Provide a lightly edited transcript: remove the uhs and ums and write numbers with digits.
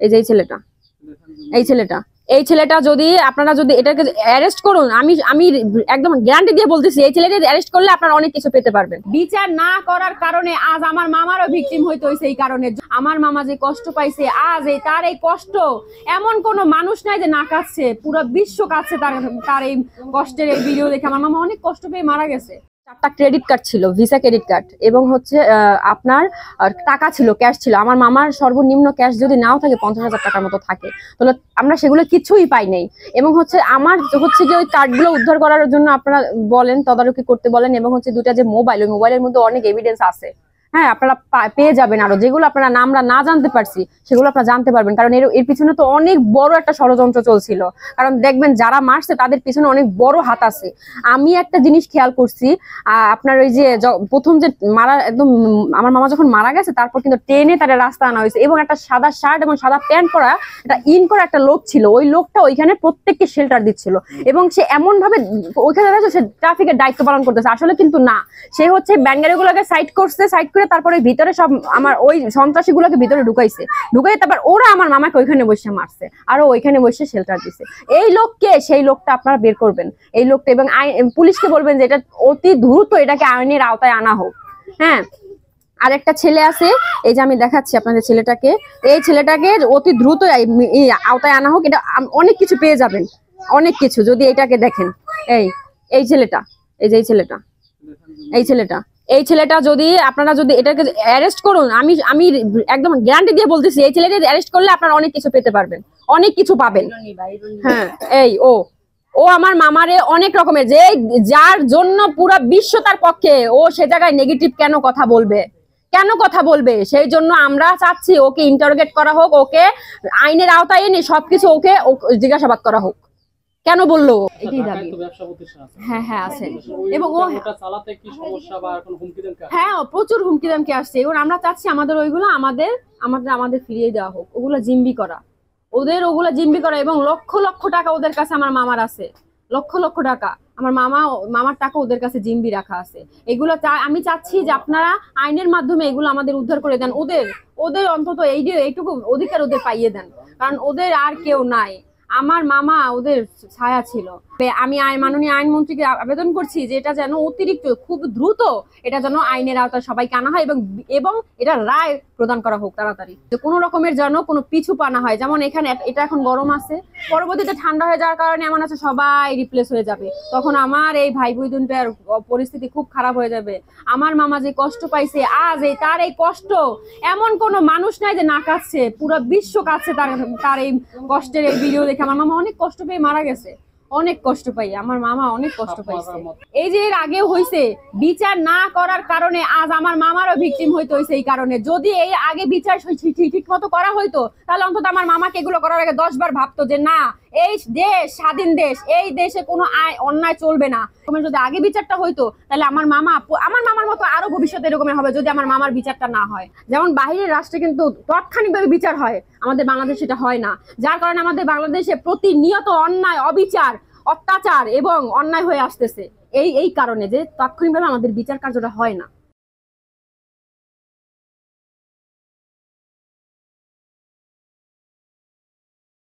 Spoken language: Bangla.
এই যে এই ছেলেটা যদি আপনারা যদি এটাকে অ্যারেস্ট করুন, আমি আমি একদম গ্যারান্টি দিয়ে বলতেছি, এই ছেলেকে অ্যারেস্ট করলে আপনারা অনেক কিছু পেতে পারবেন। বিচার না করার কারণে আজ আমার মামারও ভিকটিম হইতে হইছে। এই কারণে আমার মামা যে কষ্ট পাইছে, আজ তার এই কষ্ট এমন কোনো মানুষ নাই যে না কাঁদছে, পুরো বিশ্ব কাঁদছে তার এই কষ্টের এই ভিডিও দেখে। আমার মামা অনেক কষ্ট পেয়ে মারা গেছে। 4টা ক্রেডিট কার্ড ছিল, ভিসা ক্রেডিট কার্ড, এবং হচ্ছে আপনার টাকা ছিল, ক্যাশ ছিল। আমার মামার সর্বনিম্ন ক্যাশ যদি নাও থাকে 50,000 টাকার মতো থাকে, তাহলে আমরা সেগুলো কিছুই পাই নাই। এবং হচ্ছে আমার হচ্ছে যে ওই কার্ডগুলো উদ্ধার করার জন্য আপনারা বলেন, তদারকি করতে বলেন, এবং হচ্ছে দুইটা যে মোবাইল, ওই মোবাইলের মধ্যে অনেক এভিডেন্স আছে। হ্যাঁ, আপনারা পেয়ে যাবেন, আরো যেগুলো আপনারা আমরা না জানতে পারছি সেগুলো আপনারা জানতে পারবেন। কারণ এর পিছনে তো অনেক বড় একটা ষড়যন্ত্র চলছিল। কারণ দেখবেন যারা মারছে তাদের পিছনে অনেক বড় হাত আছে। আমি একটা জিনিস খেয়াল করছি, আপনার ওই যে প্রথম যে মারা একদম আমার মামা যখন মারা গেছে, তারপর কিন্তু ট্রেনে তার রাস্তা আনা হয়েছে, এবং একটা সাদা শার্ট এবং সাদা প্যান্ট পরা একটা করা একটা লোক ছিল। ওই লোকটা ওইখানে প্রত্যেককে শেল্টার দিচ্ছিল, এবং সে এমন ভাবে ওইখানে সে ট্রাফিকের দায়িত্ব পালন করতেছে। আসলে কিন্তু না, সে হচ্ছে ব্যাঙ্গারিগুলোকে সাইড করছে, সাইড করে তারপরে ভিতরে সব আমার ওই সন্ত্রাসী গুলোকে ভিতরে ঢুকাই তারপর ওরা আমার মামাকে ওইখানে বসে মারছে, আর ওইখানে বসে শেল্টার দিছে। এই লোককে, সেই লোকটা আপনারা বের করবেন, এই লোকটা, এবং পুলিশকে বলবেন যে এটা অতি দ্রুত এটাকে আইনের আওতায় আনা হোক। হ্যাঁ, আর একটা ছেলে আছে, এই যে আমি দেখাচ্ছি আপনাদের ছেলেটাকে, এই ছেলেটাকে অতি দ্রুত আওতায় আনা হোক। এটা অনেক কিছু পেয়ে যাবেন, অনেক কিছু, যদি এটাকে দেখেন। এই ছেলেটা, এই যে এই ছেলেটা যদি আপনারা যদি এটাকে অ্যারেস্ট করুন, আমি আমি একদম গ্যারান্টি দিয়ে বলতেছি, এই ছেলেকে অ্যারেস্ট করলে আপনারা অনেক কিছু পেতে পারবেন, অনেক কিছু পাবেন। হ্যাঁ, ও আমার মামারে অনেক রকমের, যে যার জন্য পুরো বিশ্ব তার পক্ষে, ও সে জায়গায় নেগেটিভ কেন কথা বলবে? সেই জন্য আমরা চাচ্ছি ওকে ইন্টারোগেট করা হোক, ওকে আইনের আওতায় এনে সবকিছু ওকে জিজ্ঞাসাবাদ করা হোক। কেন বললো এটাই দাবি। হ্যাঁ আছে, এবং ও হ্যাঁ প্রচুর হুমকি দামকি আসছে। এবং আমরা চাচ্ছি আমাদের ওইগুলো আমাদের ফিরিয়ে দেওয়া হোক। ওগুলা জিম্বি করা, ওগুলা জিম্বি করা, এবং লক্ষ লক্ষ টাকা ওদের কাছে আমার মামার আছে, লক্ষ লক্ষ টাকা আমার মামার টাকা ওদের কাছে জিম্বি রাখা আছে। এগুলো আমি চাচ্ছি যে আপনারা আইনের মাধ্যমে এগুলো আমাদের উদ্ধার করে দেন। ওদের অন্তত এইটুকু অধিকার ওদের পাইয়ে দেন, কারণ ওদের আর কেউ নাই। আমার মামা ওদের ছায়া ছিল। আমি মাননীয় আইনমন্ত্রীকে আবেদন করছি যে এটা যেন অতিরিক্ত খুব দ্রুত এটা যেন আইনের আওতায় সবাইকে আনা হয়, এবং এটা রায় প্রদান করা হোক তাড়াতাড়ি, যে কোনো রকমের যেন কোনো পিছু পা না হয়। যেমন এখানে এটা এখন গরম আছে, পরবর্তীতে ঠান্ডা হয়ে যাওয়ার কারণে এমন আছে সবাই রিপ্লেস হয়ে যাবে, তখন আমার এই ভাই বোন দুটার পরিস্থিতি খুব খারাপ হয়ে যাবে। আমার মামা যে কষ্ট পাইছে, আজ তার এই কষ্ট এমন কোনো মানুষ নাই যে না কাঁদছে, পুরো বিশ্ব কাঁদছে তার এই কষ্টের এই ভিডিও দেখে। আমার মামা অনেক কষ্ট পেয়ে মারা গেছে, অনেক কষ্ট পাই, আমার মামা অনেক কষ্ট পাইছে। এই যে এর আগেও হয়েছে, বিচার না করার কারণে আজ আমার মামারও ভিকটিম হইতে হয়েছে। এই কারণে যদি এই আগে বিচার ঠিক মতো করা হইতো, তাহলে অন্তত আমার মামাকে এগুলো করার আগে 10 বার ভাবতো যে না, এই দেশ স্বাধীন দেশ, এই দেশে কোনো অন্যায় চলবে না। যদি আগে বিচারটা হইতো, তাহলে আমার মামার মতো আরো ভবিষ্যতে এরকমের হবে, যদি আমার মামার বিচারটা না হয়। যেমন বাহিরের রাষ্ট্রে কিন্তু তাৎক্ষণিকভাবে বিচার হয়, আমাদের বাংলাদেশে এটা হয় না, যার কারণে আমাদের বাংলাদেশে প্রতিনিয়ত অন্যায়, অবিচার, অত্যাচার এবং অন্যায় হয়ে আসতেছে। এই কারণে যে তাৎক্ষণিকভাবে আমাদের বিচার কার্যটা হয় না।